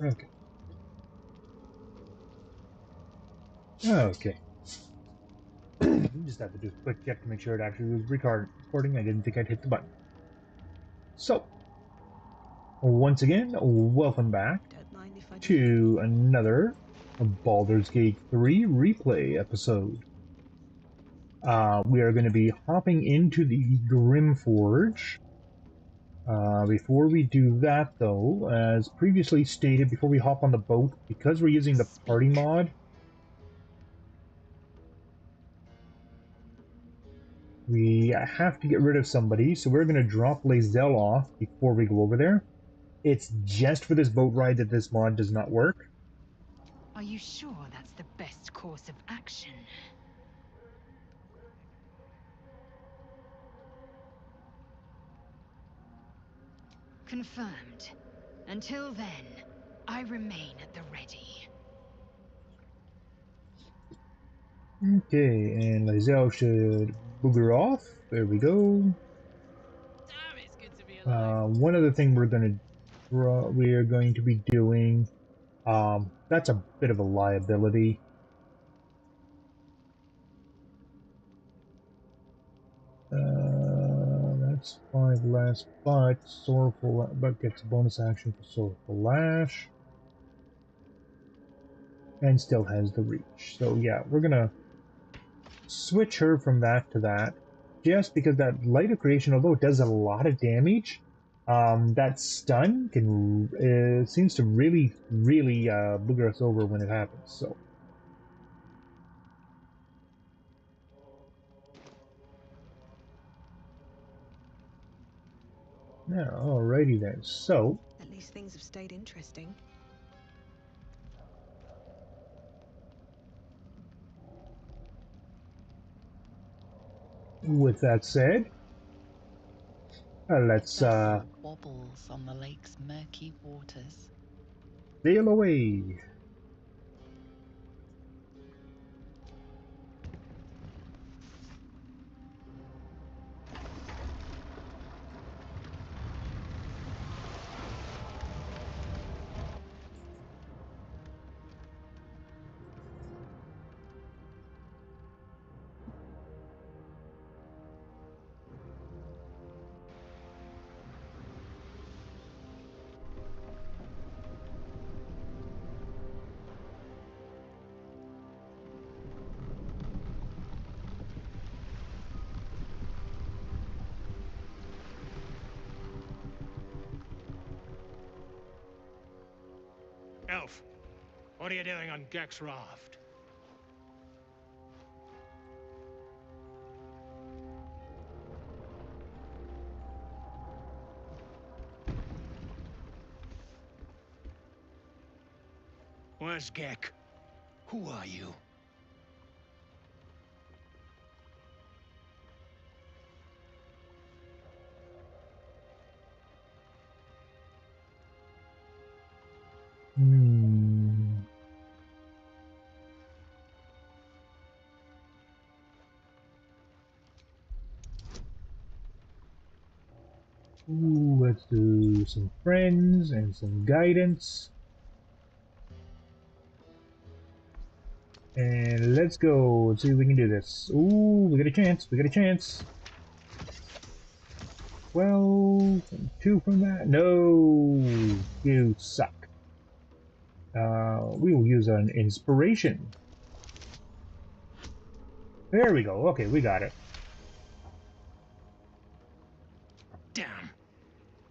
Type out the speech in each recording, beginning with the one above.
Okay. Okay. Just had to do a quick check to make sure it actually was recording. I didn't think I'd hit the button. So, once again, welcome back to another Baldur's Gate 3 replay episode. We are going to be hopping into the Grimforge. Before we do that, though, as previously stated, before we hop on the boat, because we're using the party mod, we have to get rid of somebody, so we're going to drop Lae'zel off before we go over there. It's just for this boat ride that this mod does not work. Are you sure that's the best course of action? Confirmed. Until then, I remain at the ready. Okay, and Lae'zel should booger off. There we go. Damn, it's good to be alive. One other thing we are going to be doing, that's a bit of a liability. That's 5 less, but gets a bonus action for Sorrowful Lash. And still has the reach. So yeah, we're gonna switch her from that to that. Just because that Light of Creation, although it does a lot of damage, that stun can seems to really booger us over when it happens. So yeah, alrighty then. So at least things have stayed interesting. with that said, let's Vessel wobbles on the lake's murky waters. sail away. Elf, what are you doing on Gek's raft? Where's Gek? Who are you? Ooh, let's do some friends and some guidance. And let's go. Let's see if we can do this. Ooh, we got a chance. We got a chance. 12, 2 from that. No, you suck. We will use an inspiration. There we go. Okay, we got it. Damn.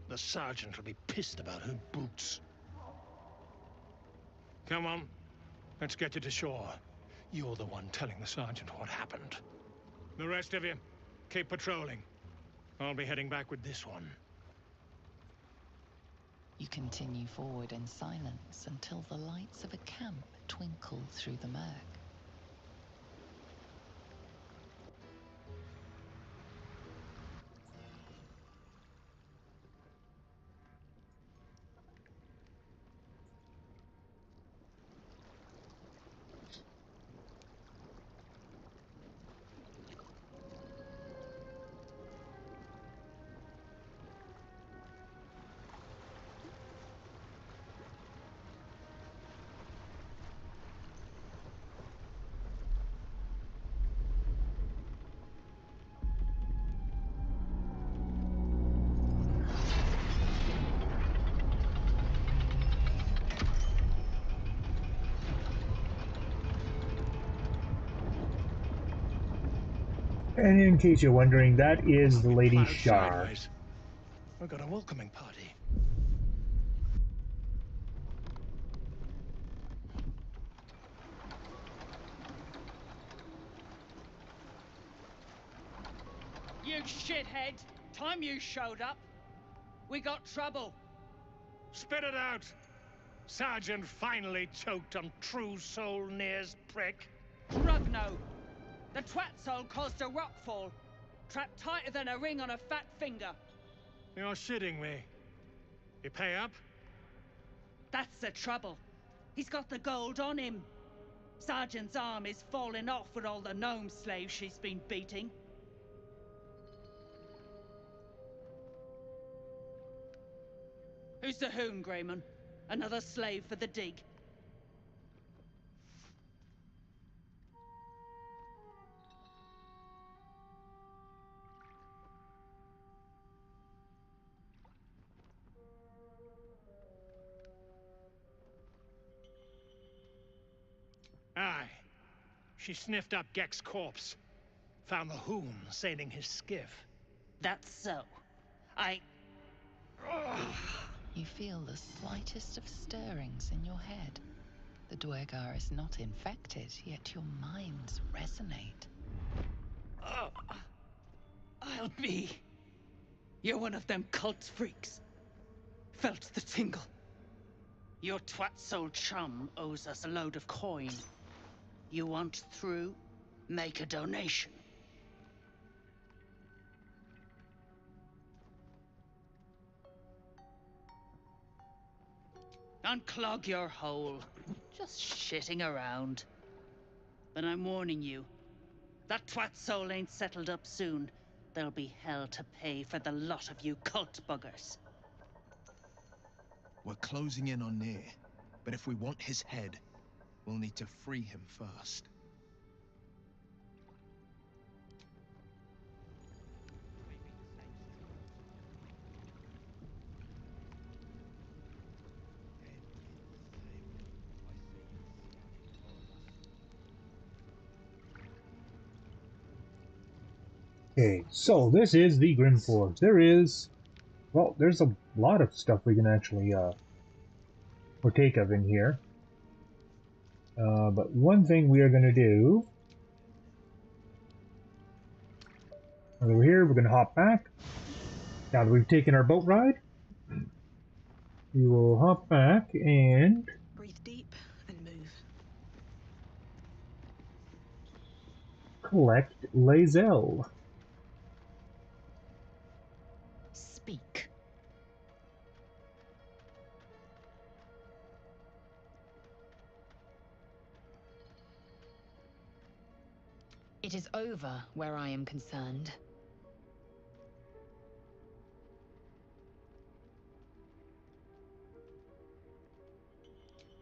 The sergeant will be pissed about her boots. Come on. Let's get you to shore. You're the one telling the sergeant what happened. The rest of you, keep patrolling. I'll be heading back with this one. You continue forward in silence until the lights of a camp twinkle through the murk. And in case you're wondering, that is the I've been Lady plowed Shar. sideways. We've got a welcoming party. You shithead! Time you showed up, we got trouble. Spit it out! Sergeant finally choked on True Soul Near's prick. Rugno! The twat soul caused a rockfall. Trapped tighter than a ring on a fat finger. You're shitting me. You pay up? That's the trouble. He's got the gold on him. Sergeant's arm is falling off with all the gnome slaves she's been beating. Who's the hoon, Greyman? Another slave for the dig? Aye. She sniffed up Gek's corpse. Found the hoon sailing his skiff. That's so. You feel the slightest of stirrings in your head. The Dwergar is not infected, yet your minds resonate. I'll be. You're one of them cult freaks. Felt the tingle. Your twat soul chum owes us a load of coin. You want through? Make a donation. Unclog your hole. Just shitting around. But I'm warning you. That twat soul ain't settled up soon. There'll be hell to pay for the lot of you cult buggers. We're closing in on Near, but if we want his head, we'll need to free him first. Okay, so this is the Grim Forge. There's a lot of stuff we can actually partake of in here. But one thing we are going to do, over here, we're going to hop back. Now that we've taken our boat ride, we will hop back and Breathe deep and move. collect Lae'zel. Speak. It is over where I am concerned.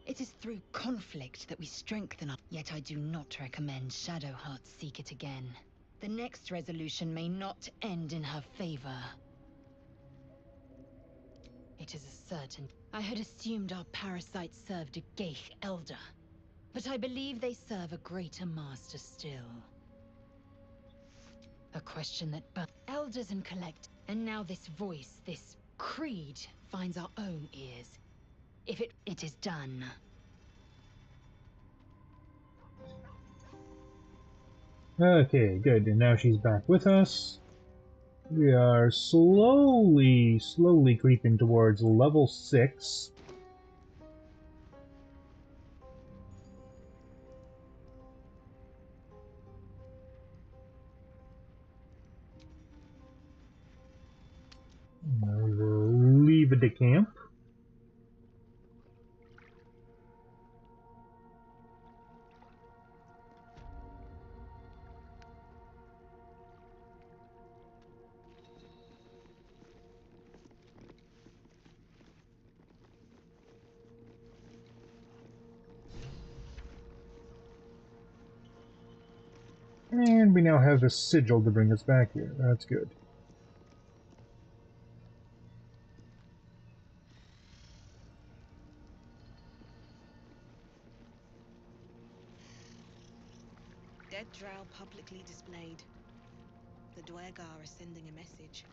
It is through conflict that we strengthen our... Yet I do not recommend Shadowheart seek it again. The next resolution may not end in her favor. It is a certain... I had assumed our parasites served a Geich elder, but I believe they serve a greater master still. A question that... Elders and collect... And now this voice, this creed, finds our own ears. If it is done. Okay, good. And now she's back with us. We are slowly creeping towards level 6. We will leave the camp. And we now have a sigil to bring us back here. That's good. Dead drow publicly displayed. The Dwergar are sending a message.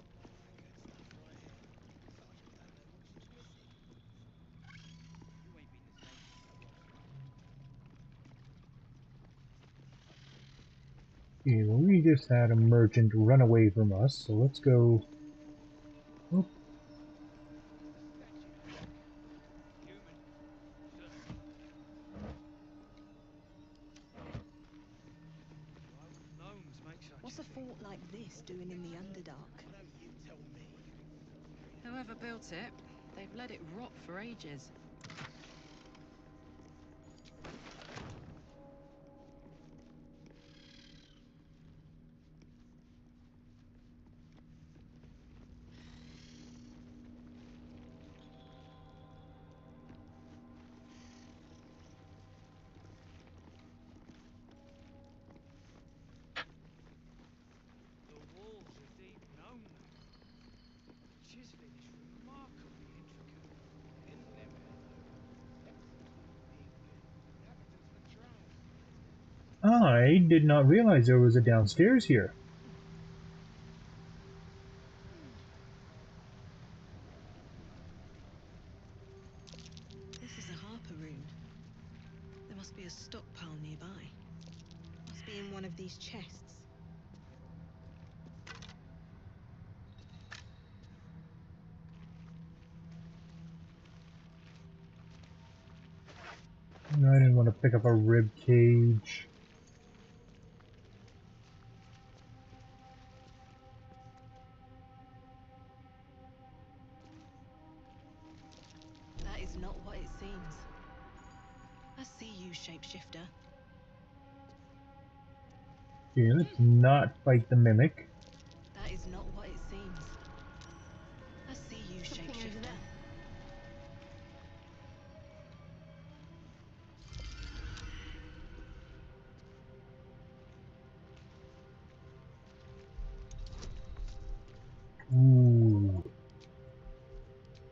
Yeah, we just had a merchant run away from us, so let's go. Oh. What's a fort like this doing in the Underdark? Whoever built it, they've let it rot for ages. I did not realize there was a downstairs here. This is a harper rune. There must be a stockpile nearby. Must be in one of these chests. I didn't want to pick up a rib cage. That is not what it seems. I see you, shapeshifter. Okay, let's not fight the mimic. That is not what it seems. I see you, shapeshifter. Ooh.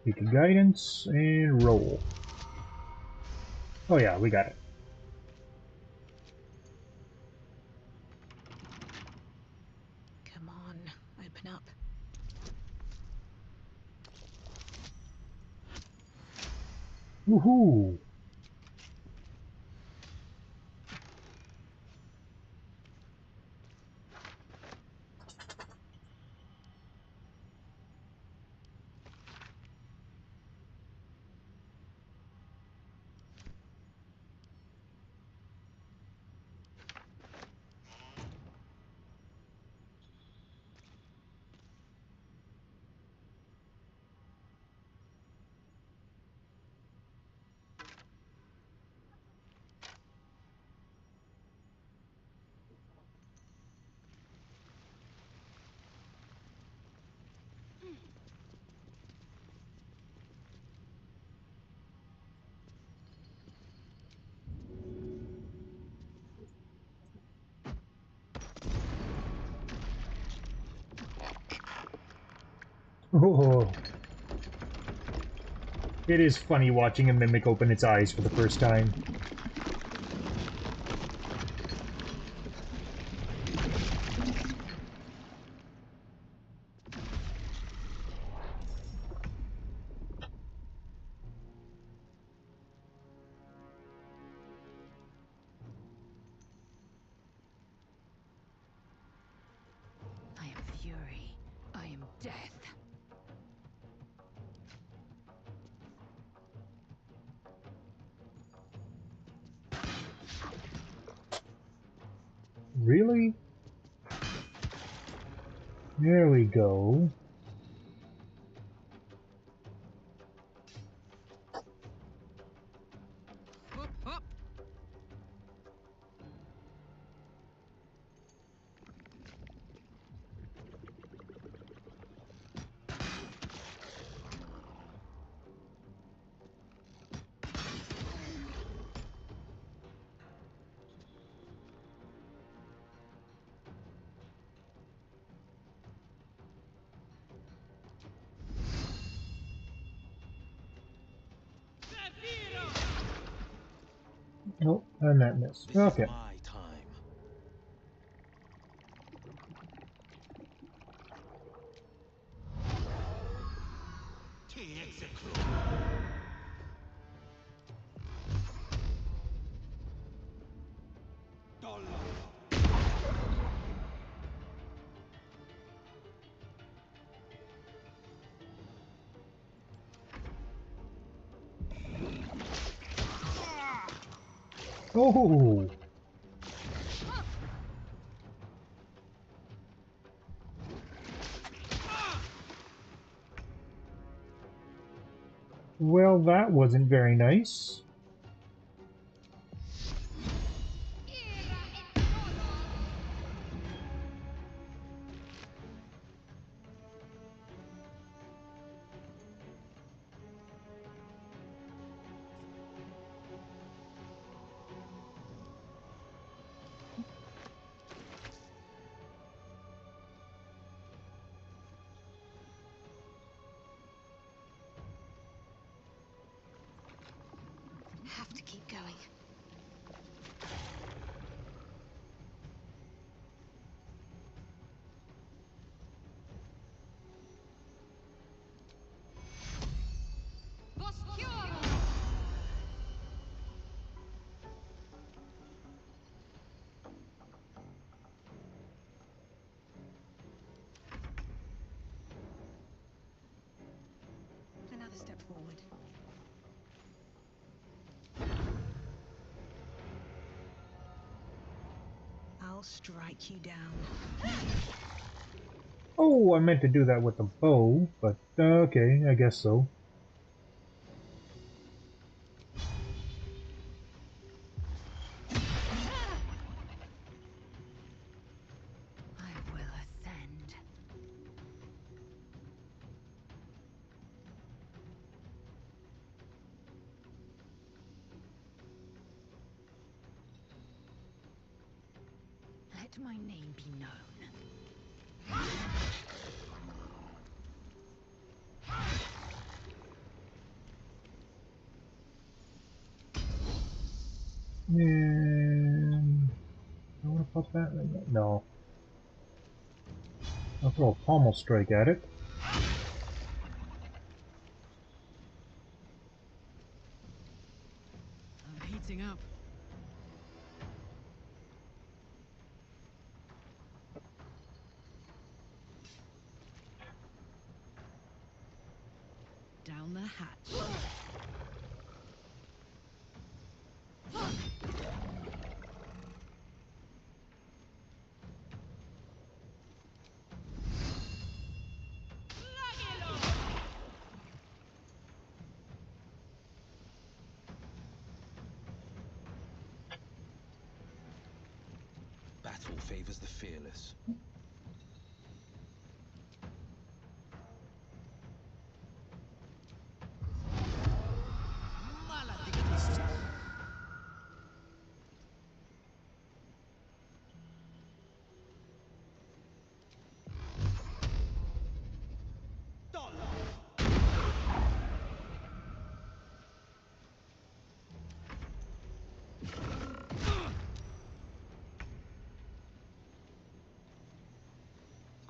Take a guidance and roll. Oh yeah, we got it. Come on, open up. Woohoo! Oh. It is funny watching a mimic open its eyes for the first time. I am fury. I am death. Really? There we go. Whoop, whoop. Oh, and that missed. This Okay. is my time. Oh! Well, that wasn't very nice. Have to keep going. Another step forward. I'll strike you down. Oh, I meant to do that with the bow, but okay, I guess so. I will ascend. Let my name be known. And I want to pop that right now. No. I'll throw a pommel strike at it. I'm heating up. Down the hatch. Battle favors the fearless.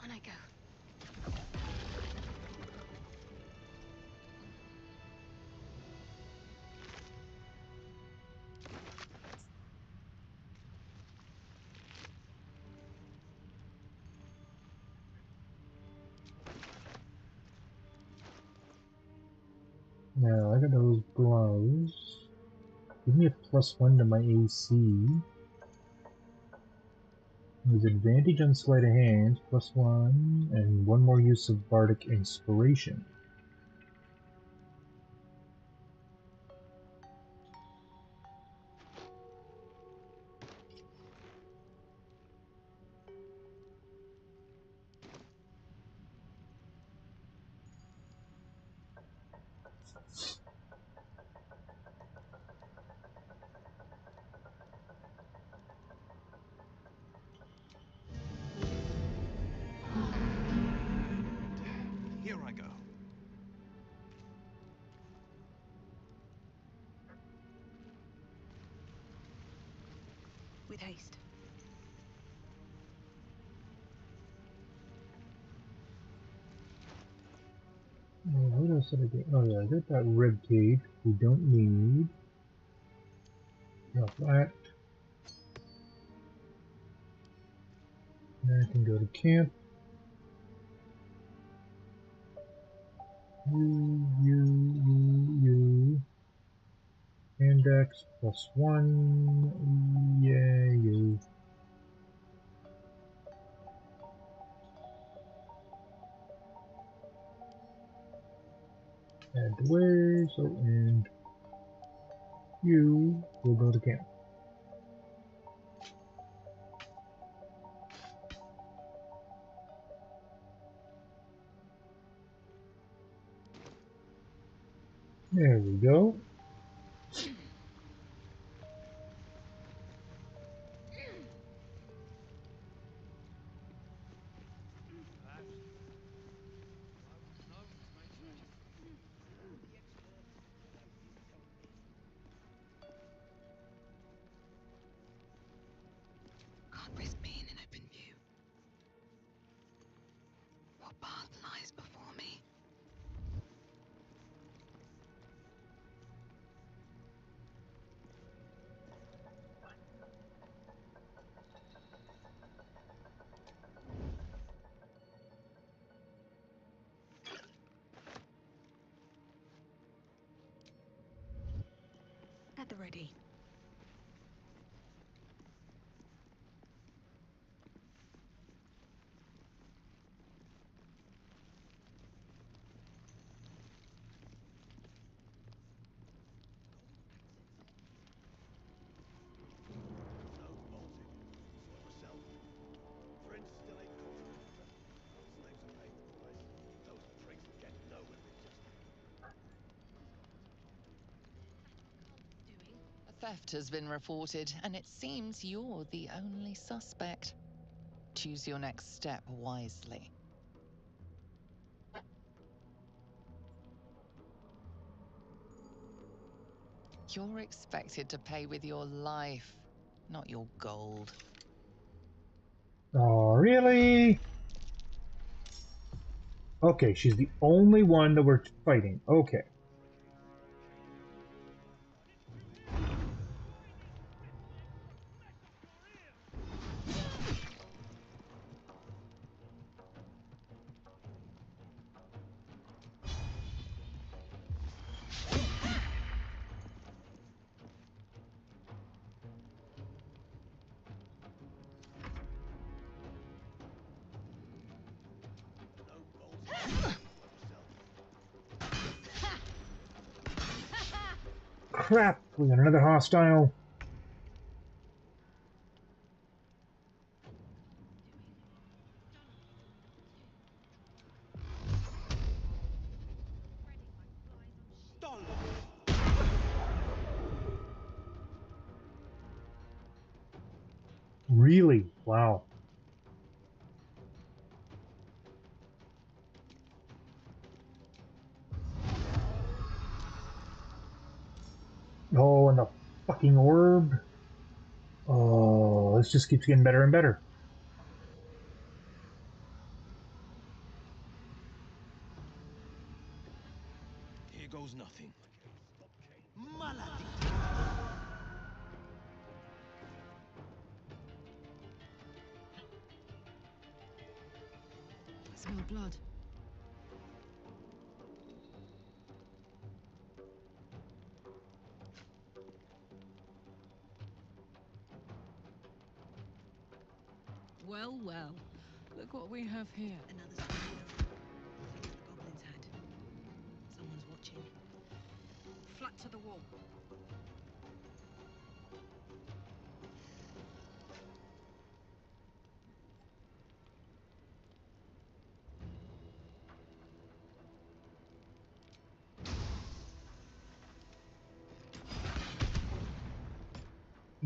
On I go. Now, I got those gloves. Give me a +1 to my AC. There's advantage on sleight of hand, +1, and one more use of bardic inspiration. Here I go. With haste. Where else did I get? Oh yeah, I got that rib cage we don't need. Drop that. And I can go to camp. You. Index +1. Yeah, you. Add the way, so and you will go to camp. There we go. Can't risk being in open view. What path lies before me? At the ready. A theft has been reported, and it seems you're the only suspect. Choose your next step wisely. You're expected to pay with your life, not your gold. Oh, really? Okay, she's the only one that we're fighting. Okay. Crap, we got another hostile. Really? Wow. Oh, and the fucking orb. Oh, this just keeps getting better and better. Here goes nothing. I smell blood. Well, well. Look what we have here. Another square. I think the goblins had. Someone's watching. Flat to the wall.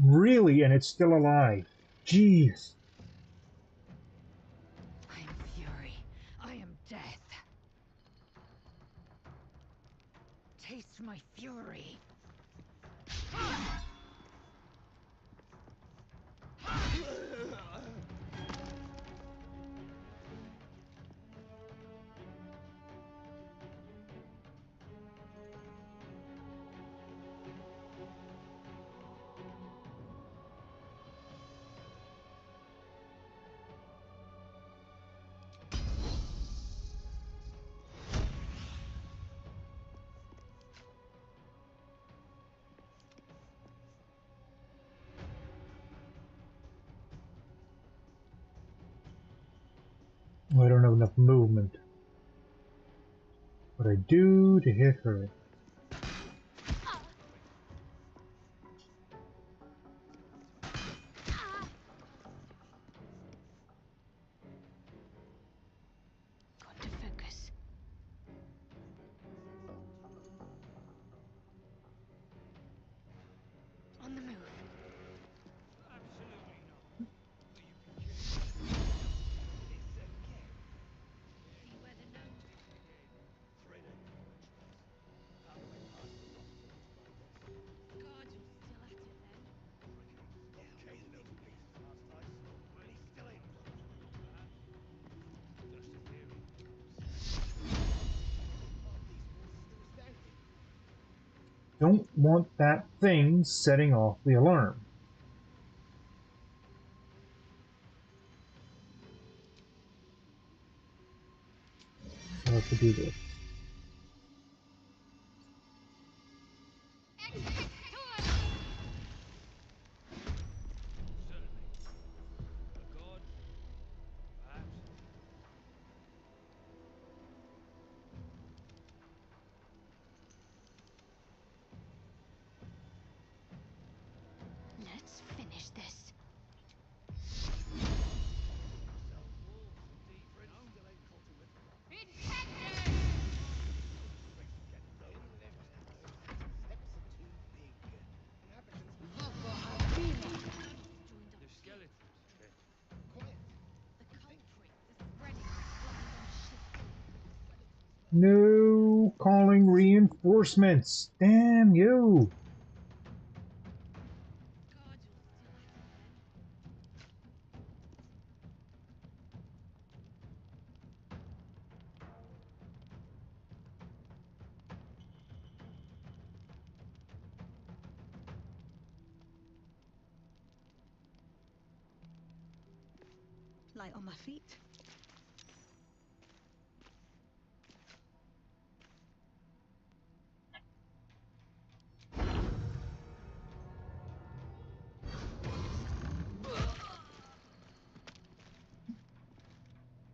Really? And it's still alive. Jeez. I am fury. I am death. Taste my fury. have enough movement. But I do to hit her. Got to focus. On the move. Don't want that thing setting off the alarm. I'll have to do this. Let's finish this. No, calling reinforcements. Damn you. Light on my feet.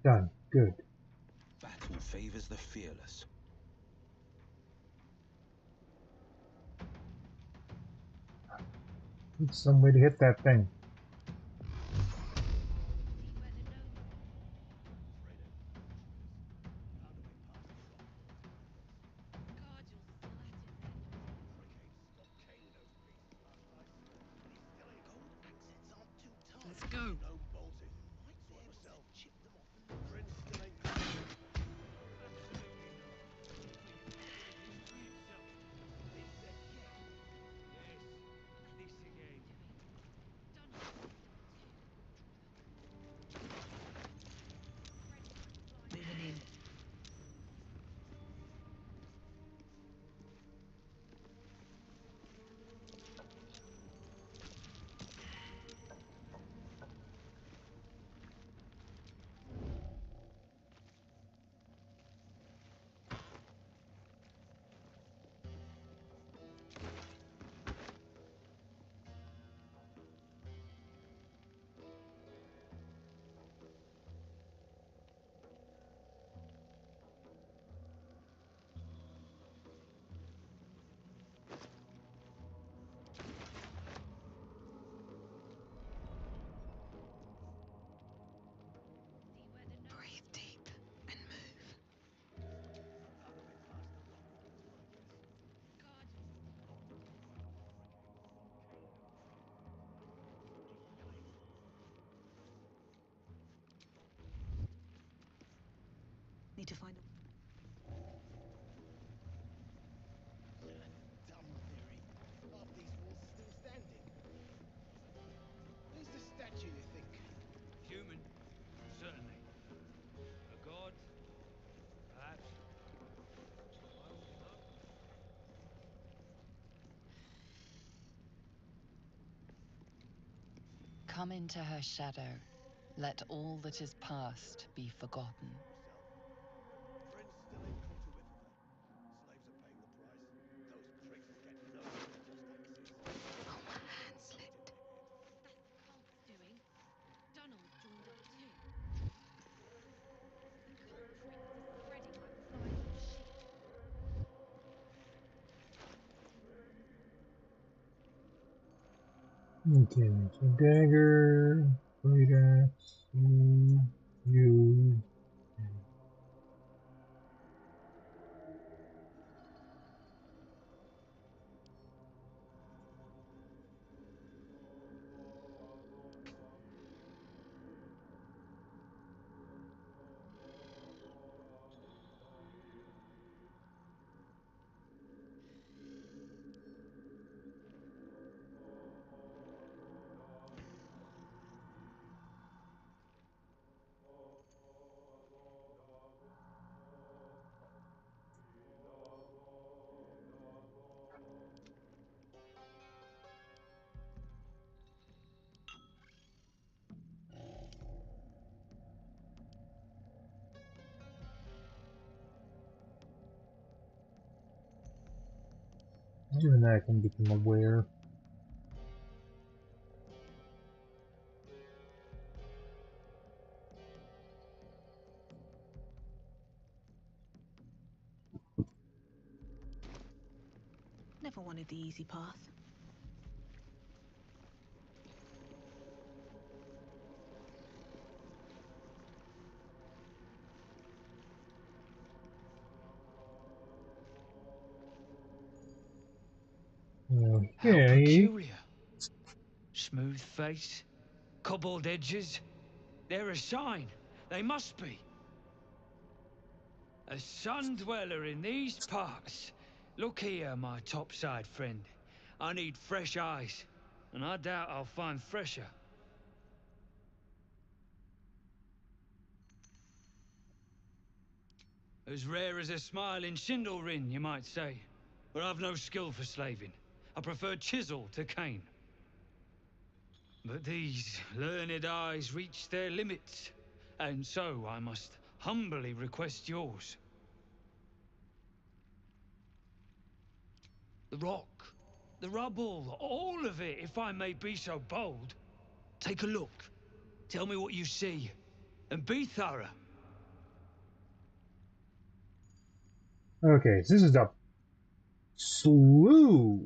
Done. Good. Battle favors the fearless. Need some way to hit that thing. Let's go. Moving in. Breathe deep and move. Need to find a... Dumb theory. Half these walls are still standing. Where's the statue, you think? Human, certainly. A god, perhaps. I wouldn't know. Come into her shadow. Let all that is past be forgotten. Friends still ain't caught a whiff of her. Slaves are paying the price. Those pricks is getting no just axes. Oh, my hand slipped. That's the cult's doing. Donald joined up too. Okay, so dagger, great axe, you. Even I can become aware. Never wanted the easy path. How Okay. peculiar. Smooth face, cobbled edges. They're a sign. They must be. A sun dweller in these parts. Look here, my topside friend. I need fresh eyes, and I doubt I'll find fresher. As rare as a smile in Sindlerin, you might say. But I've no skill for slaving. I prefer chisel to cane. But these learned eyes reach their limits, and so I must humbly request yours. The rock, the rubble, all of it, if I may be so bold. Take a look. Tell me what you see, and be thorough. Okay, so this is a slough.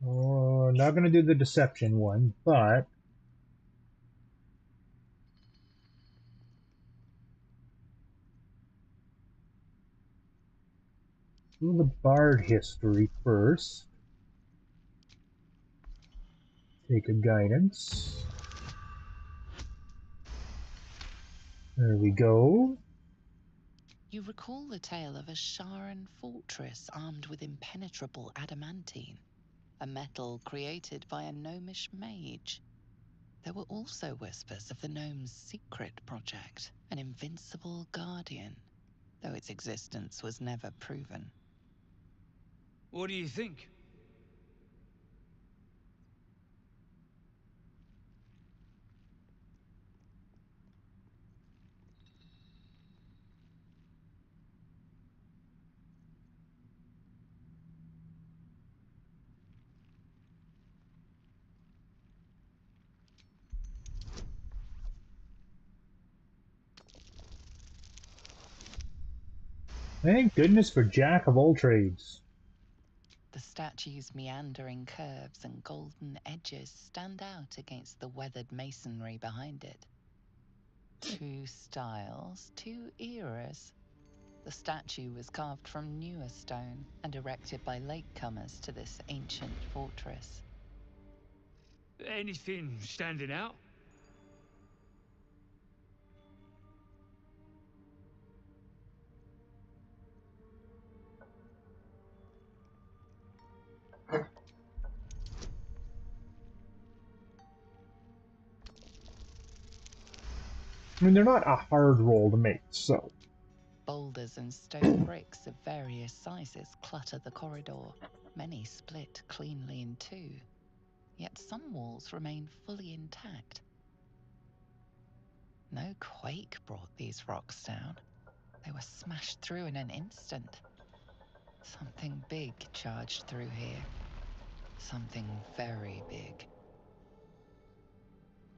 Oh, not gonna do the deception one, but do the bard history first. Take a guidance. There we go. You recall the tale of a Sharan fortress armed with impenetrable adamantine, a metal created by a gnomish mage. There were also whispers of the gnome's secret project, an invincible guardian, though its existence was never proven. What do you think? Thank goodness for Jack of all trades. The statue's meandering curves and golden edges stand out against the weathered masonry behind it. Two styles, two eras. The statue was carved from newer stone and erected by latecomers to this ancient fortress. Anything standing out? I mean, they're not a hard roll to make, so. Boulders and stone bricks of various sizes clutter the corridor, many split cleanly in two. Yet some walls remain fully intact. No quake brought these rocks down. They were smashed through in an instant. Something big charged through here. Something very big.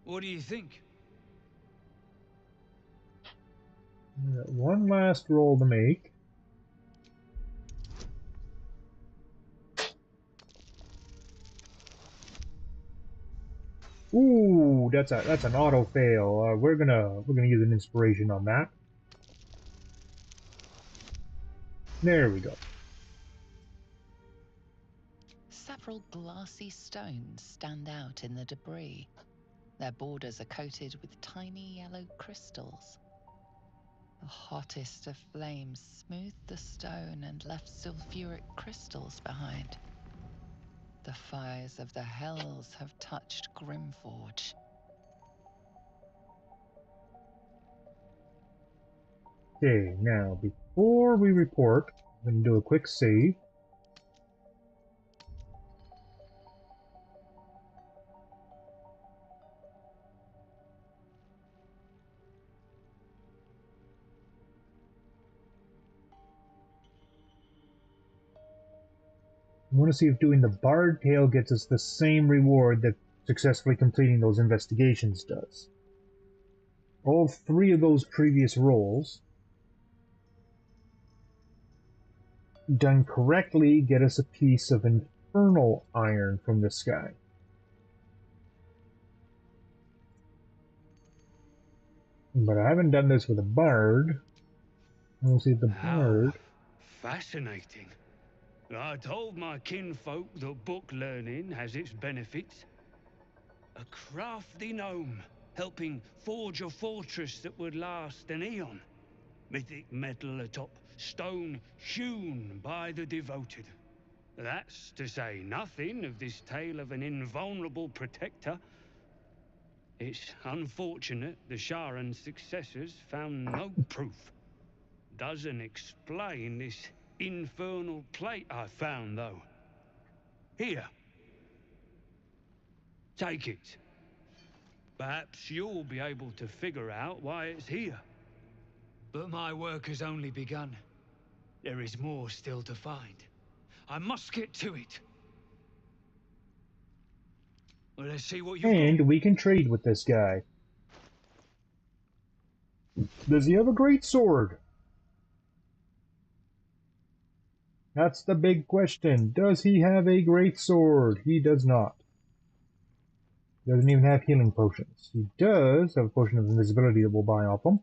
What do you think? Got one last roll to make. Ooh, that's an auto fail. We're gonna use an inspiration on that. There we go. Several glassy stones stand out in the debris. Their borders are coated with tiny yellow crystals. The hottest of flames smoothed the stone and left sulfuric crystals behind. The fires of the hells have touched Grimforge. Okay, now before we report, I'm gonna do a quick save. I want to see if doing the Bard Tale gets us the same reward that successfully completing those investigations does. All three of those previous rolls, done correctly, get us a piece of infernal iron from the sky. But I haven't done this with a Bard. We'll see if the Bard... Fascinating. I told my kinfolk that book learning has its benefits. A crafty gnome, helping forge a fortress that would last an eon. Mythic metal atop stone hewn by the devoted. That's to say nothing of this tale of an invulnerable protector. It's unfortunate the Sharan's successors found no proof. Doesn't explain this infernal plate I found, though. Here. Take it. Perhaps you'll be able to figure out why it's here. But my work has only begun. There is more still to find. I must get to it. Well, let's see what you've And got. we can trade with this guy. Does he have a great sword? That's the big question. Does he have a great sword? He does not. Doesn't even have healing potions. He does have a potion of invisibility that we'll buy off him.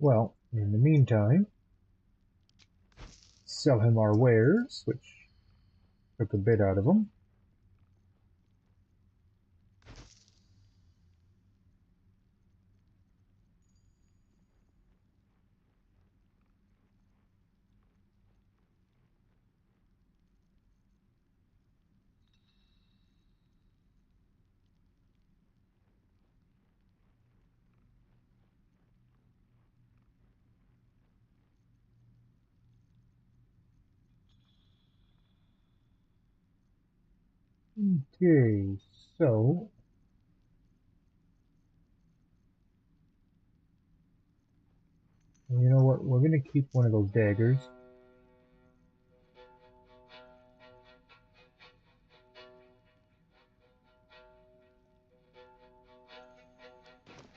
Well, in the meantime, sell him our wares, which took a bit out of him. Okay, so you know what? We're gonna keep one of those daggers.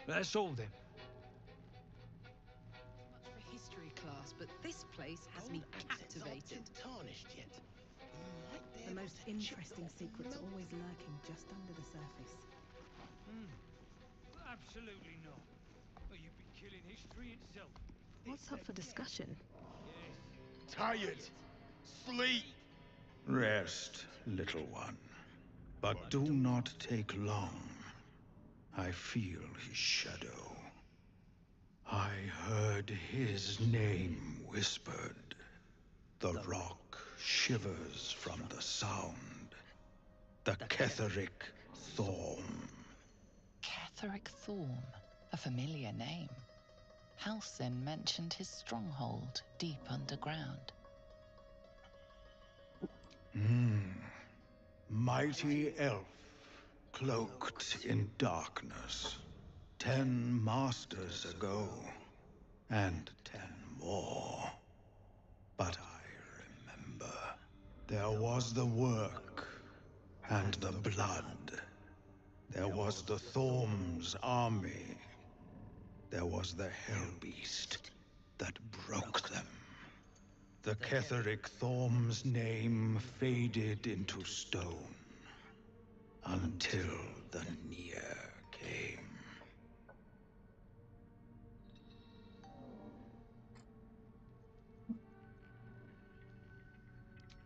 That's all then. Much for history class, but this place has me captivated. Tarnished yet. The most interesting secrets are always lurking just under the surface. Absolutely not. Well, you'd be killing history itself. What's up for discussion? Tired. Sleep. Rest, little one. But do not take long. I feel his shadow. I heard his name whispered. The rock shivers from the sound. The Ketheric Thorm. Ketheric Thorm, a familiar name. Halsin mentioned his stronghold deep underground. Mighty elf, cloaked in darkness. 10 masters ago, and 10 more. But I remember. There was the work, and the blood. There was the Thorm's army. There was the Hellbeast that broke them. The Ketheric Thorm's name faded into stone. Until the Near came.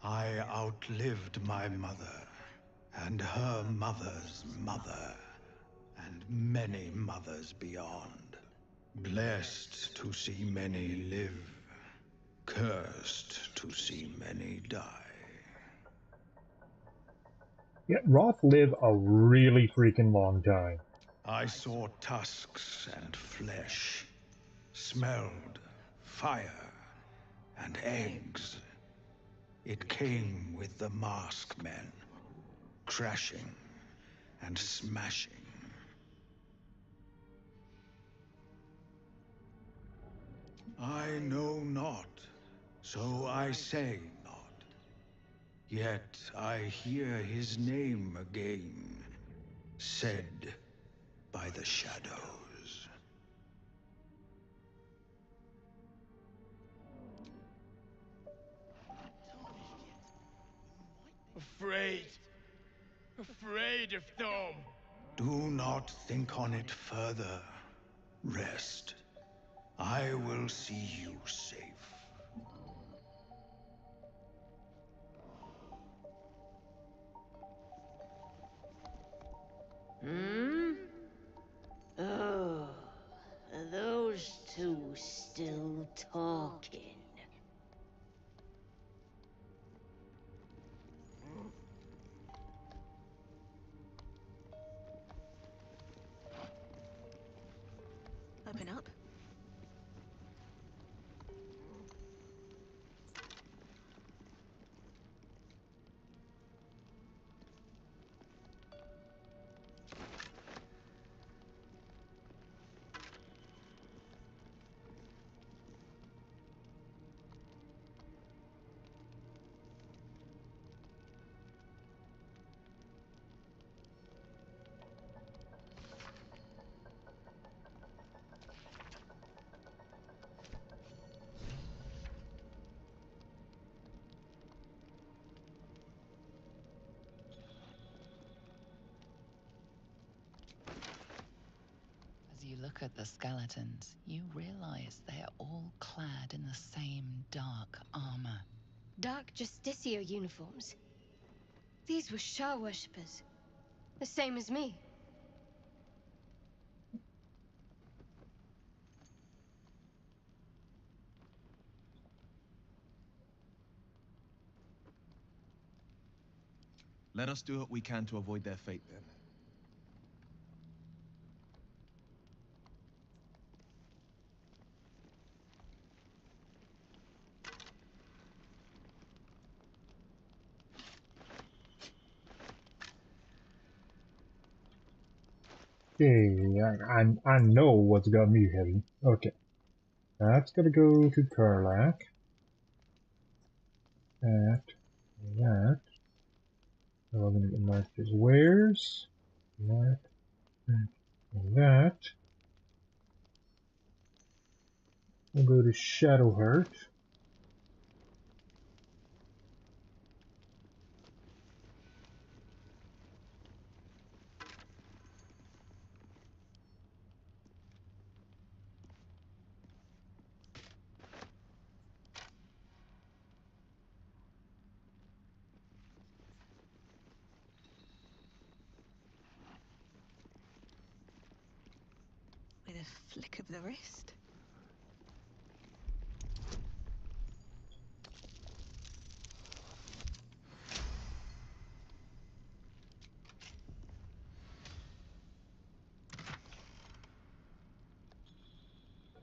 I outlived my mother, and her mother's mother, and many mothers beyond. Blessed to see many live, cursed to see many die. Yeah, Roth lived a really freaking long time. I saw tusks and flesh, smelled fire and eggs. It came with the mask men, crashing and smashing. I know not, so I say not. Yet I hear his name again, said by the shadows. Afraid of Thorm. Do not think on it further. Rest. I will see you safe. Oh, are those two still talking? Open up. As you look at the skeletons, you realize they are all clad in the same dark armor. Dark Justicia uniforms. These were Shah worshippers. The same as me. Let us do what we can to avoid their fate, then. Okay, I know what's got me heavy. Okay, that's gotta go to Karlach. That. So I'm gonna mark his wares. That. And that. We'll go to Shadowheart. With a flick of the wrist.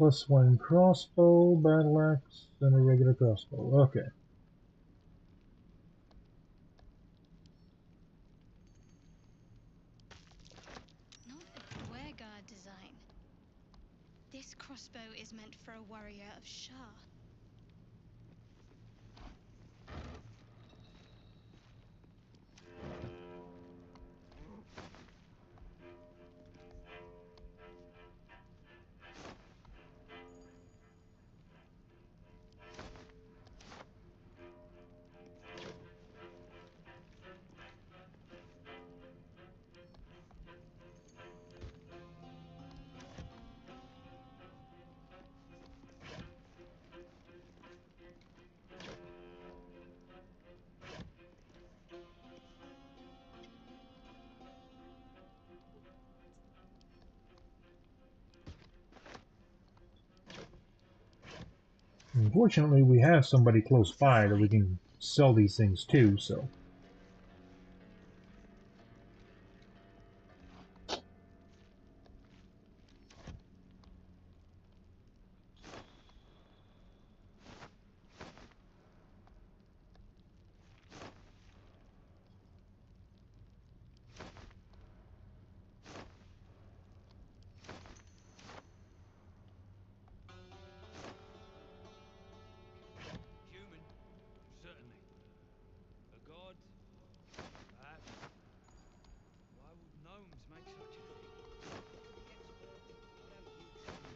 +1 crossbow, battle axe, and a regular crossbow. Okay. Not a Guerguard design. This crossbow is meant for a warrior of Shah. Unfortunately, we have somebody close by that we can sell these things to, so... Human, certainly. A god, perhaps. Why would gnomes make such a thing? Yes, whatever you tell me.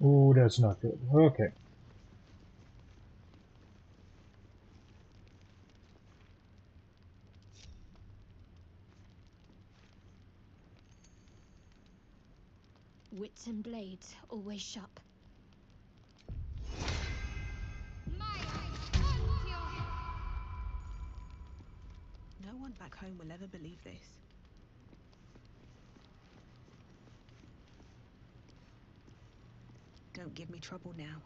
Oh, that's not good. Okay. Wits and blades, always sharp. No one back home will ever believe this. Don't give me trouble now.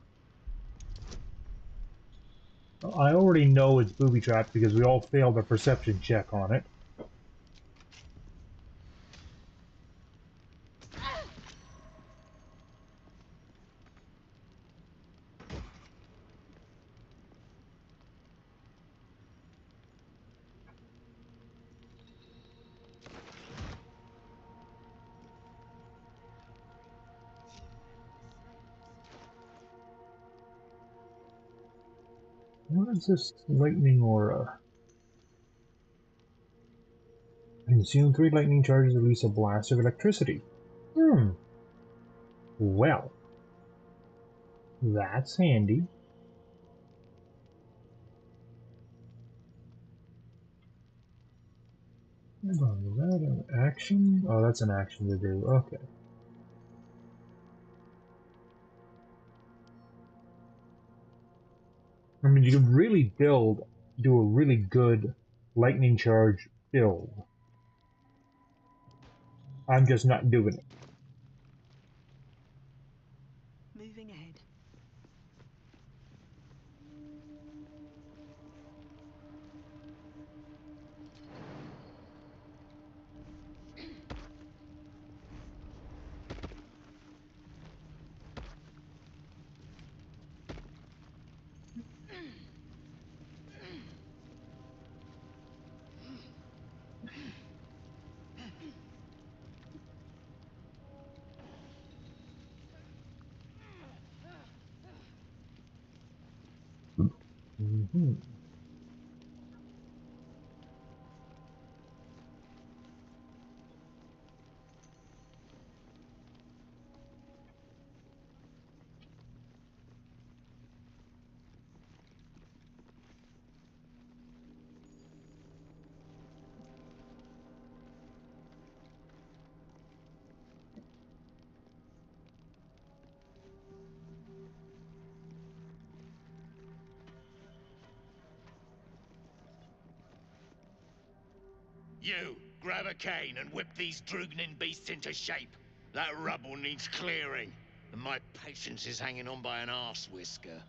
I already know it's booby-trapped because we all failed a perception check on it. What is this lightning aura? Consume 3 lightning charges, release a blast of electricity. Well, that's handy. Hold on, is that an action? Oh, that's an action to do. Okay. I mean, you could really do a really good lightning charge build. I'm just not doing it. Moving ahead. Mm-hmm. You, grab a cane and whip these Drugnin beasts into shape. That rubble needs clearing, and my patience is hanging on by an arse whisker.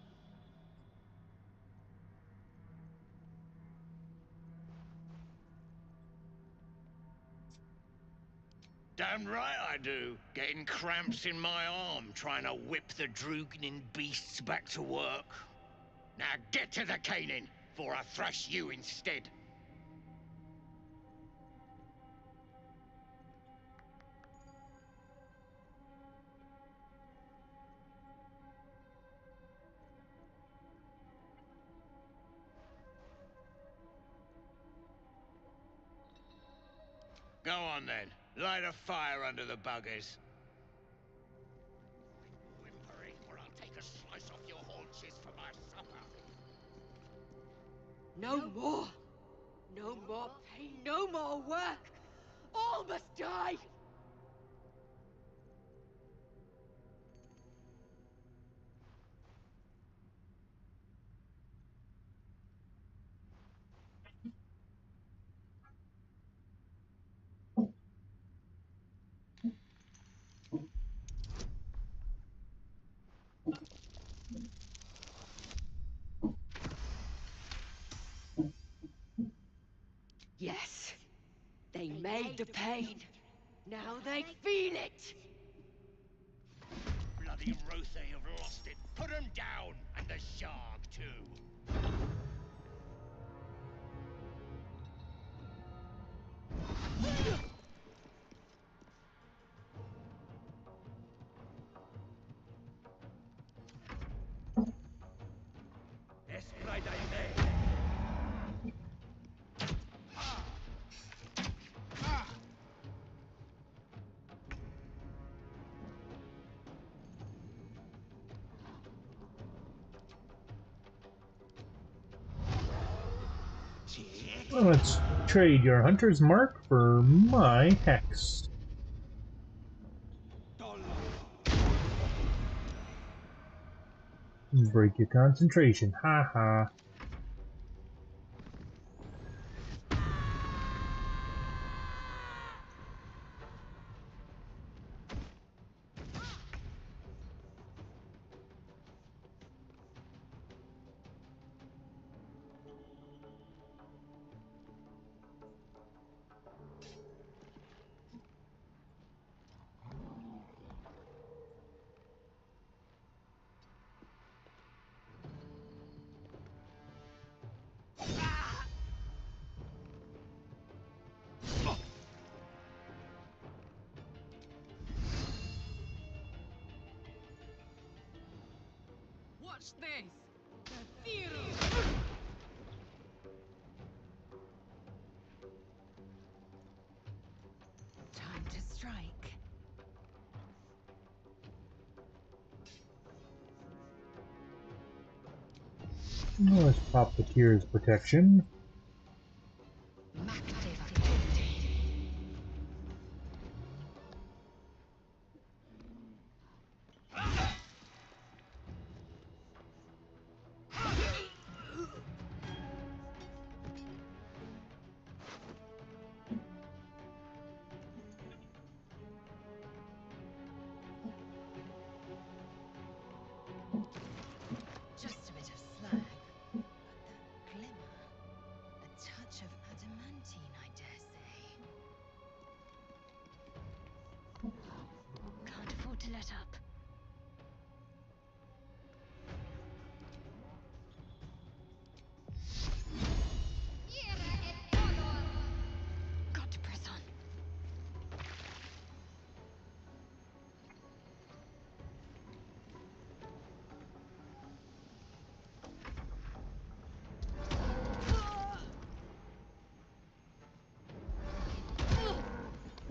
Damn right I do. Getting cramps in my arm trying to whip the Drugnin beasts back to work. Now get to the caning, before I thrash you instead. Go on then. Light a fire under the buggers. Whimpering, or I'll take a slice off your haunches for my supper. No more! No more pain, no more work! All must die! Yes, they made the pain. Now they feel it! Bloody Rothe have lost it. Put them down, and the shark too. Well, let's trade your hunter's mark for my hex. Break your concentration, haha. Watch this! The theater! Time to strike. Let's pop the Tier's protection.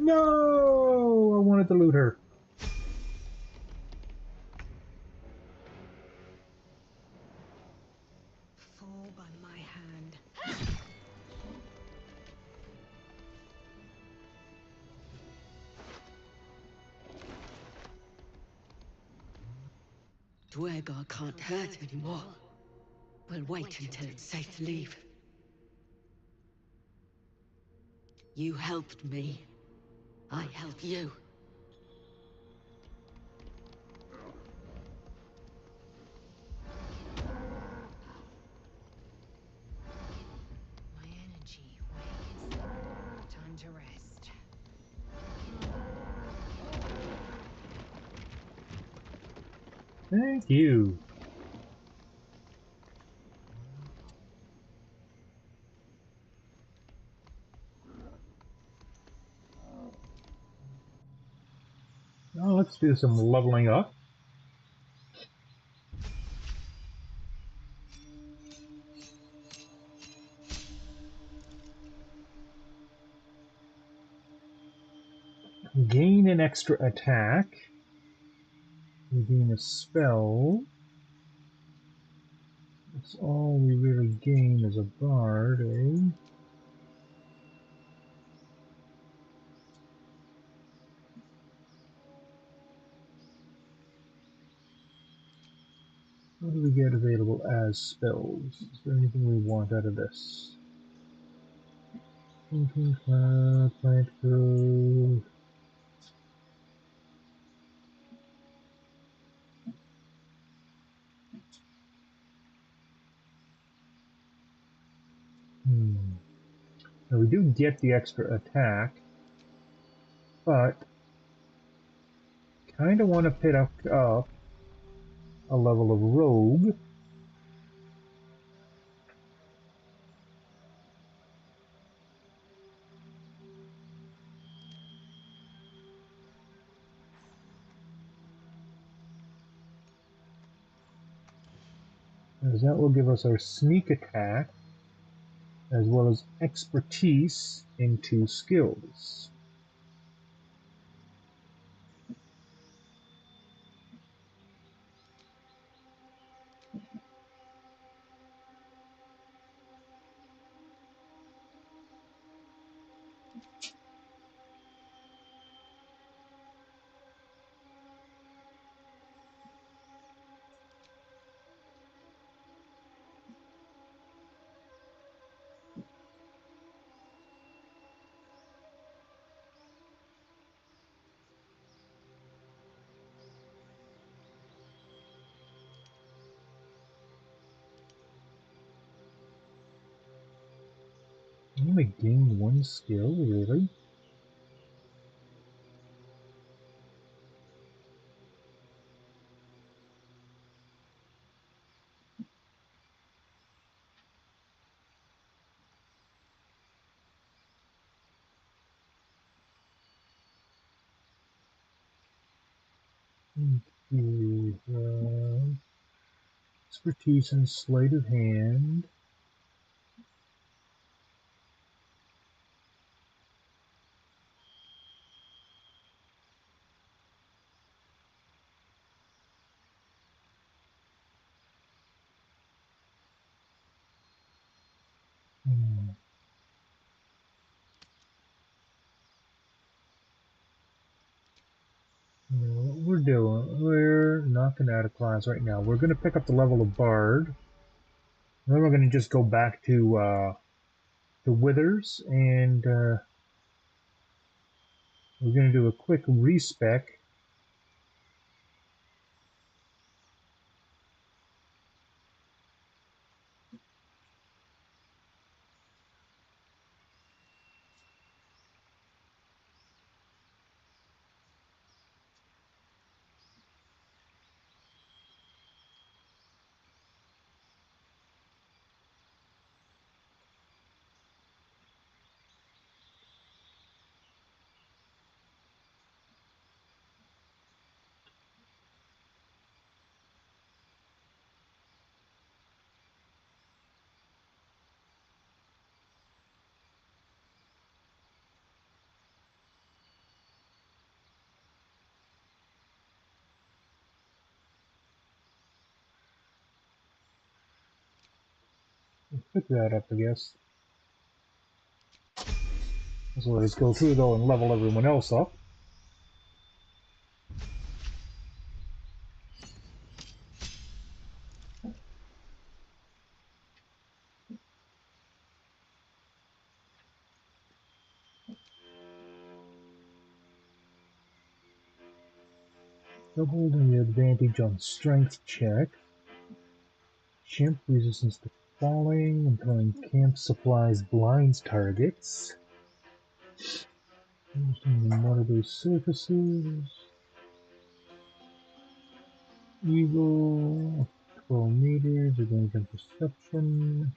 No! I wanted to loot her. Fall by my hand. Dwergar can't hurt anymore. We'll wait until it's safe to leave. You helped me. I help you. My energy, where is time to rest? Thank you. Now let's do some leveling up. Gain an extra attack. Gain a spell. That's all we really gain as a bard, eh? What do we get available as spells? Is there anything we want out of this? Thinking cloud, plant growth. Now we do get the extra attack, but kind of want to pick up a level of rogue. As that will give us our sneak attack, as well as expertise in 2 skills. I only gained 1 skill, really? Expertise in sleight of hand. What we're doing, we're knocking out a class right now. We're going to pick up the level of Bard. Then we're going to just go back to Withers, and we're going to do a quick respec. Pick that up, I guess. So let's go through though and level everyone else up. Doubling the advantage on strength check. Chimp resistance to falling and throwing camp supplies blinds targets. Monitor surfaces. Eagle. 12 meters. Advantage on perception.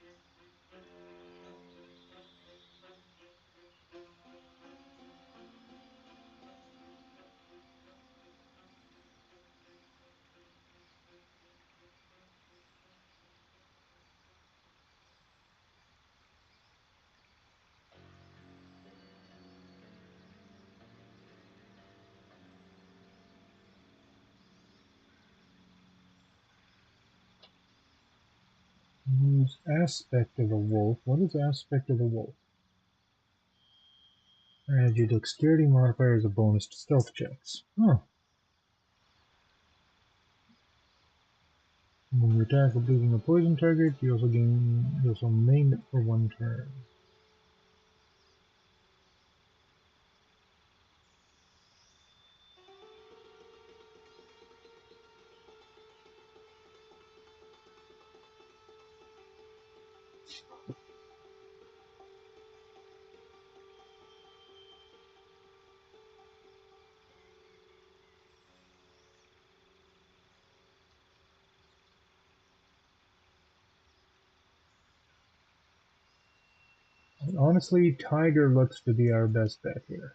Use aspect of a wolf. What is aspect of a wolf? Add your dexterity modifier as a bonus to stealth checks. Huh. When you attack with losing a poison target, you also maim it for 1 turn. And honestly, Tiger looks to be our best bet here.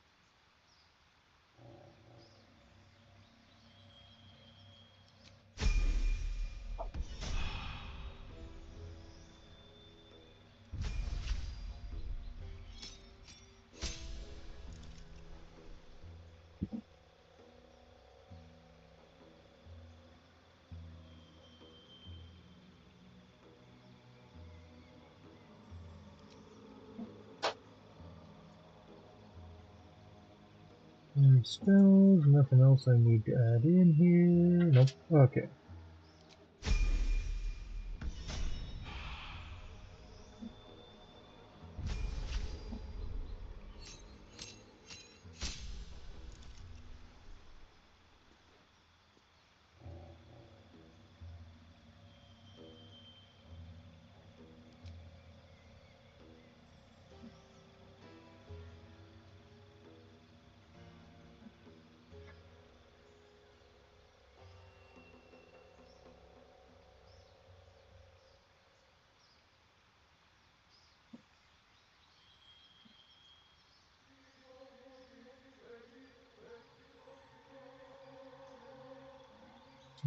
And spells, nothing else I need to add in here. Nope. Okay.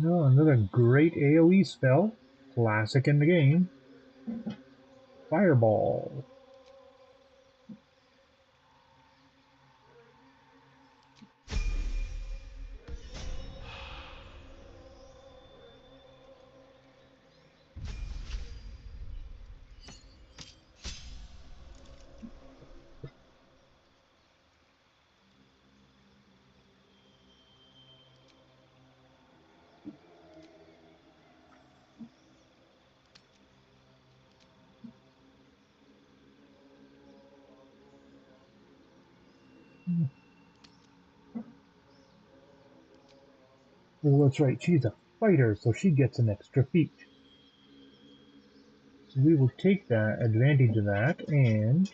Oh, another great AoE spell. Classic in the game. Fireball. Oh, that's right, she's a fighter, so she gets an extra feat. So we will take that advantage of that and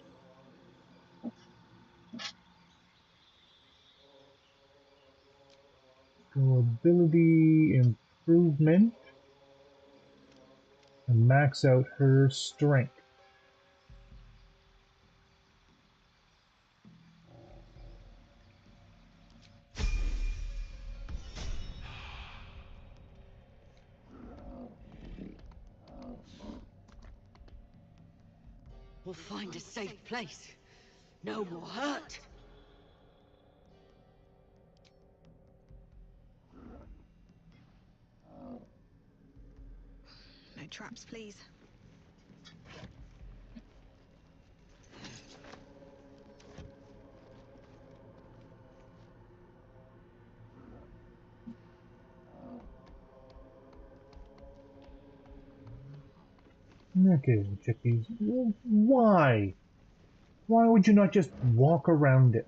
go ability improvement and max out her strength. We'll find a safe place. No more hurt. No traps, please. Okay, check these. Why? Why would you not just walk around it?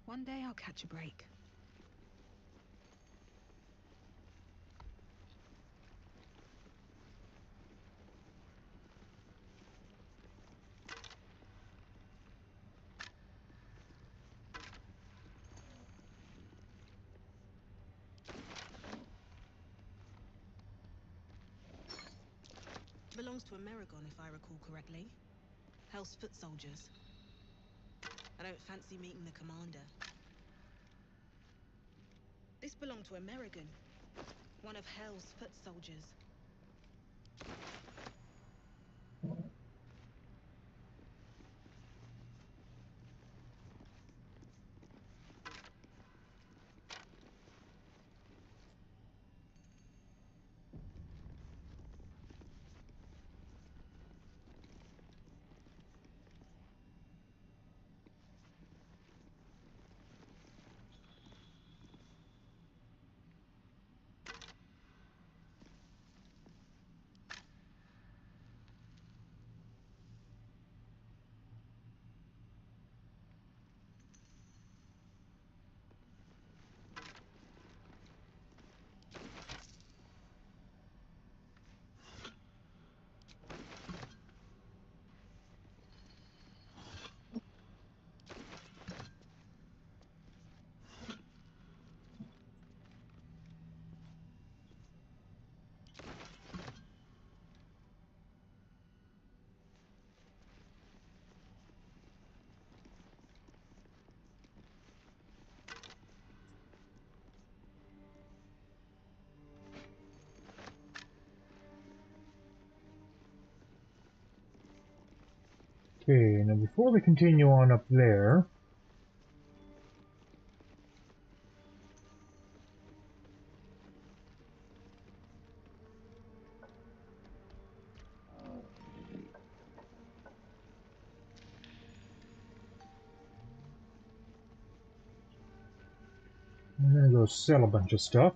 One day I'll catch a break. Belongs to Amerigon, if I recall correctly. Hell's foot soldiers. I don't fancy meeting the commander. This belonged to Amerigon, one of Hell's foot soldiers. Okay, now before we continue on up there, I'm gonna go sell a bunch of stuff.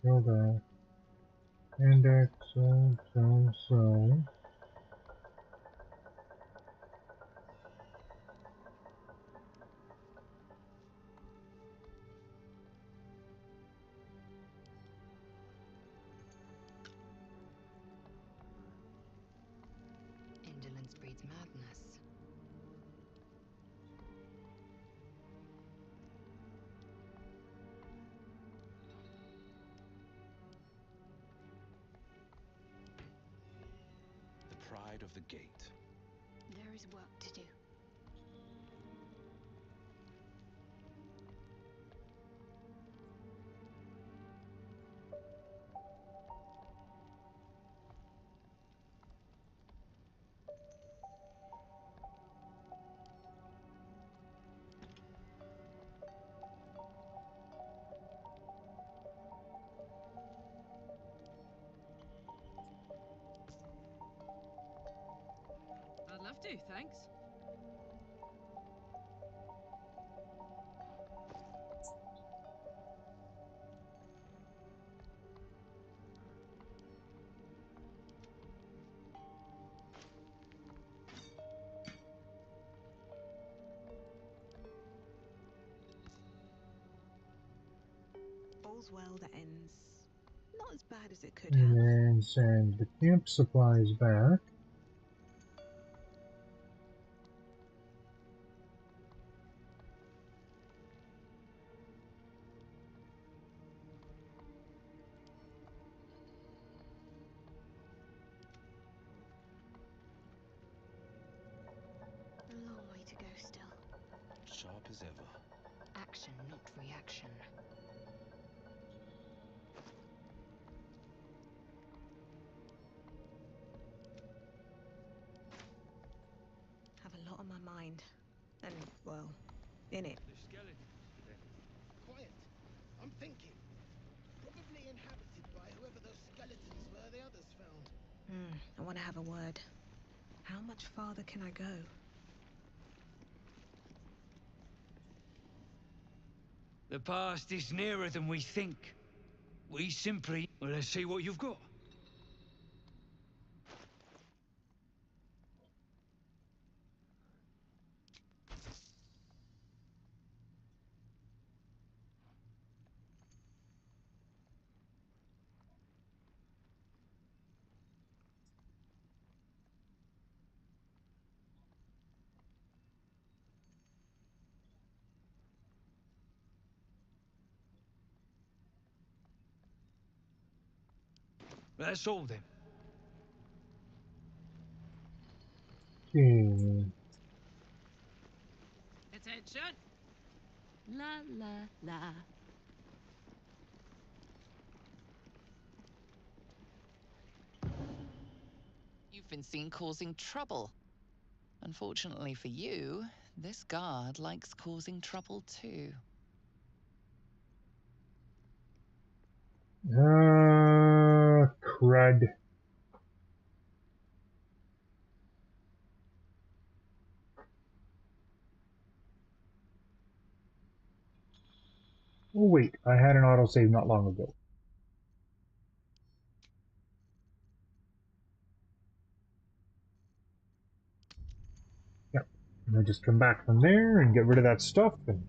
Go back. Index, so. Indolence breeds madness. The pride of the gate. There is work to do. I'd love to, thanks. All's well that ends not as bad as it could have. And send the camp supplies back. well, innit? The skeletons. Quiet. I'm thinking. Probably inhabited by whoever those skeletons were the others found. I want to have a word. How much farther can I go? The past is nearer than we think. We simply... Well, let's see what you've got. That's all then. Attention! La la la. You've been seen causing trouble. Unfortunately for you, this guard likes causing trouble too. Crud. Oh wait, I had an autosave not long ago. Yep. And I just come back from there and get rid of that stuff and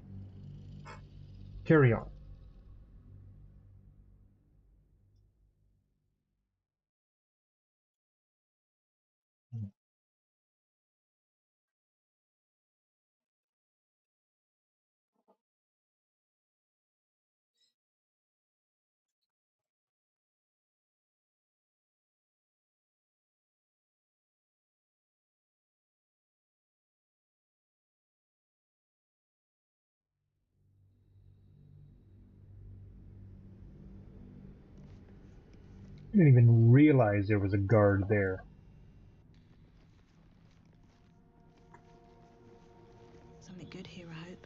carry on. I didn't even realize there was a guard there. Something good here, I hope.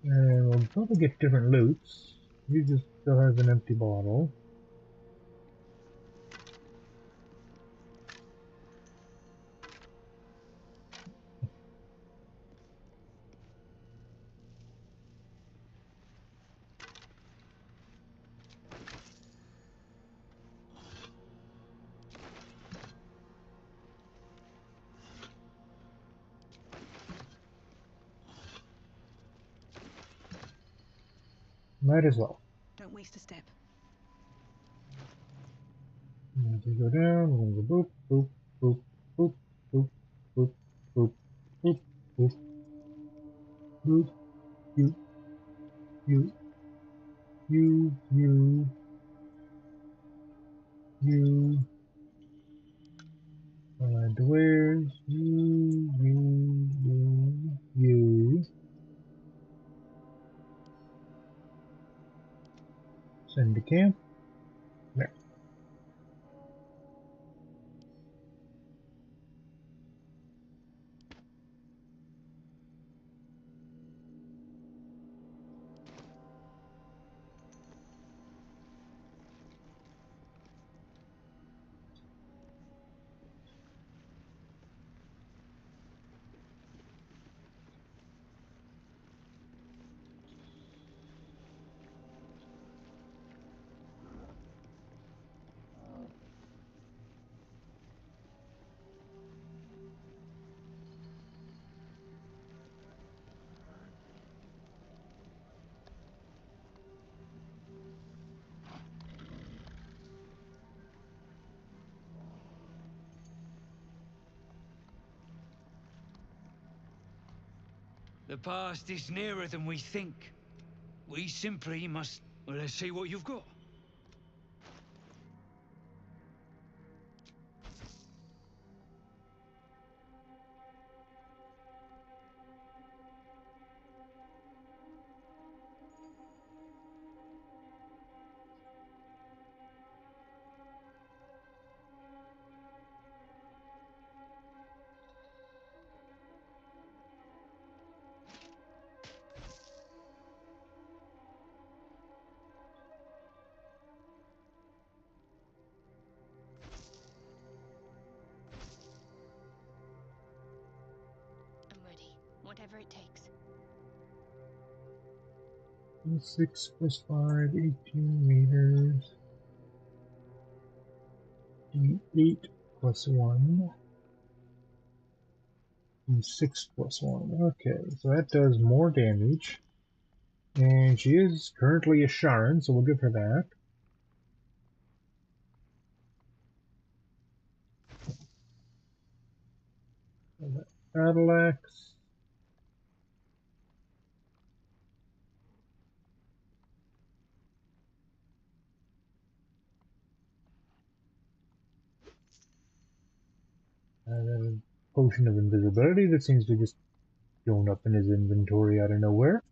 And we'll probably get different loots. He just still has an empty bottle. Might as well. Don't waste a step. As we go down, we're gonna go boop, boop, boop, boop, boop, boop, boop, boop, boop, boop, you, you, you, you, and where's you, send to camp, there. The past is nearer than we think. We simply must... Well, let's see what you've got. whatever it takes. 6 plus 5, 18 meters. 8 plus 1. And 6 plus 1. Okay, so that does more damage. And she is currently a Sharon, so we'll give her that. Battle axe. And a potion of invisibility that seems to just shown up in his inventory out of nowhere.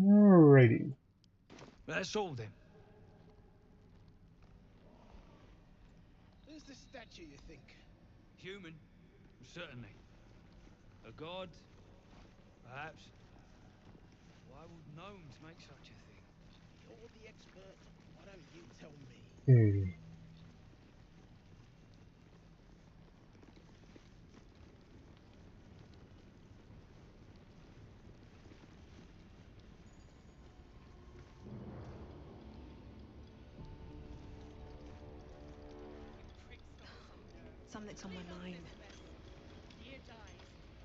Alrighty. That's all then. Who's this statue, you think? Human, certainly. A god, perhaps. Why would gnomes make such a thing? You're the expert. Why don't you tell me? Okay. Something's on my mind.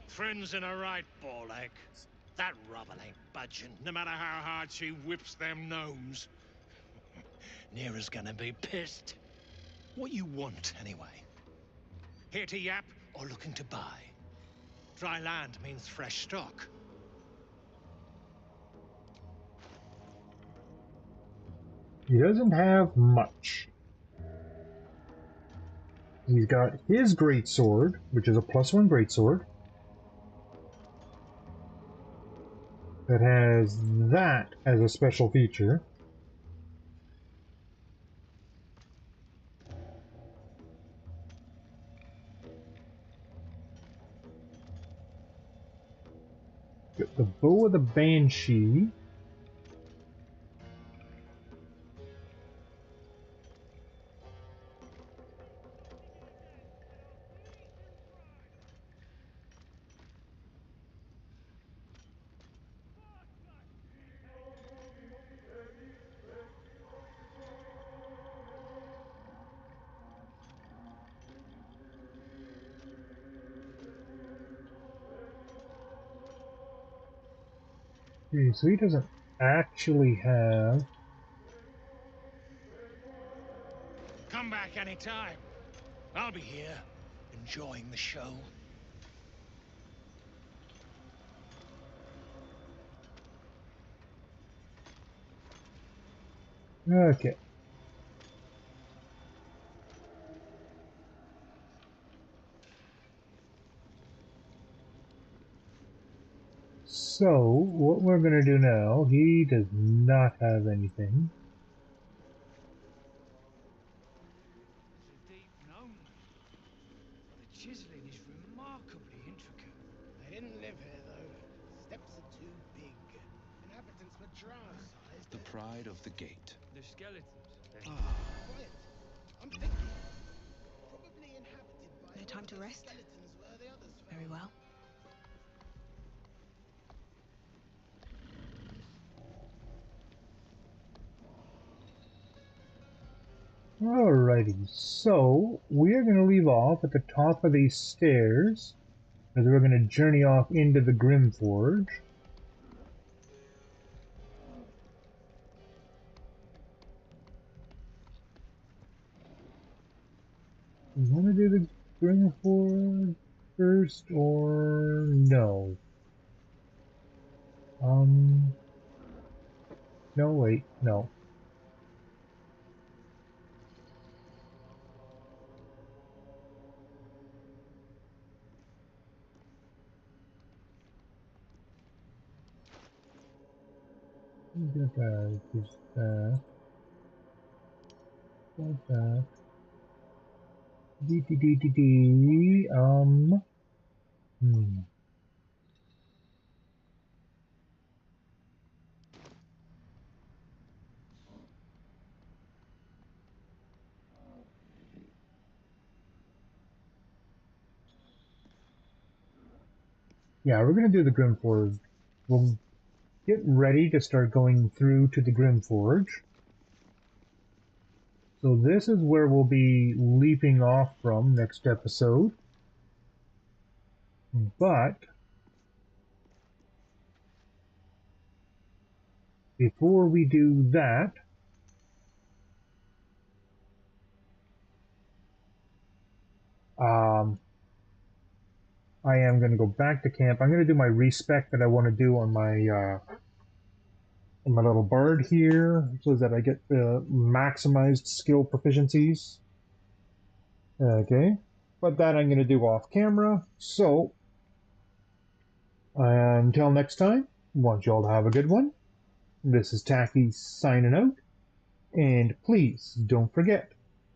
Friends in a right, Ballek. That rubble ain't budging, no matter how hard she whips them gnomes. Neera's gonna be pissed. What you want, anyway? Here to yap or looking to buy? Dry land means fresh stock. He doesn't have much. He's got his greatsword, which is a +1 greatsword. That has that as a special feature. Got the bow of the Banshee. Okay, so he doesn't actually have... Come back anytime. I'll be here, enjoying the show. Okay. So, what we're going to do now, he does not have anything. It's a deep gnome. The chiseling is remarkably intricate. They didn't live here, though. Steps are too big. Inhabitants were drow-sized. The pride of the gate. The skeletons. Quiet. I'm thinking. Probably inhabited by... No time to rest? Skeletons where the others fell. Very well. Alrighty, so we're going to leave off at the top of these stairs, as we're going to journey off into the Grim Forge. You want to do the Grim Forge first, or no? No, wait, no. Get that, just that. Like that. D. Yeah, we're going to do the Grim Forge. We'll get ready to start going through to the Grim Forge. So this is where we'll be leaping off from next episode. But before we do that, I am going to go back to camp. I'm going to do my respec that I want to do on my little bird here, so that I get the maximized skill proficiencies. Okay, but that I'm going to do off camera. So until next time, I want you all to have a good one. This is Takis signing out, and please don't forget,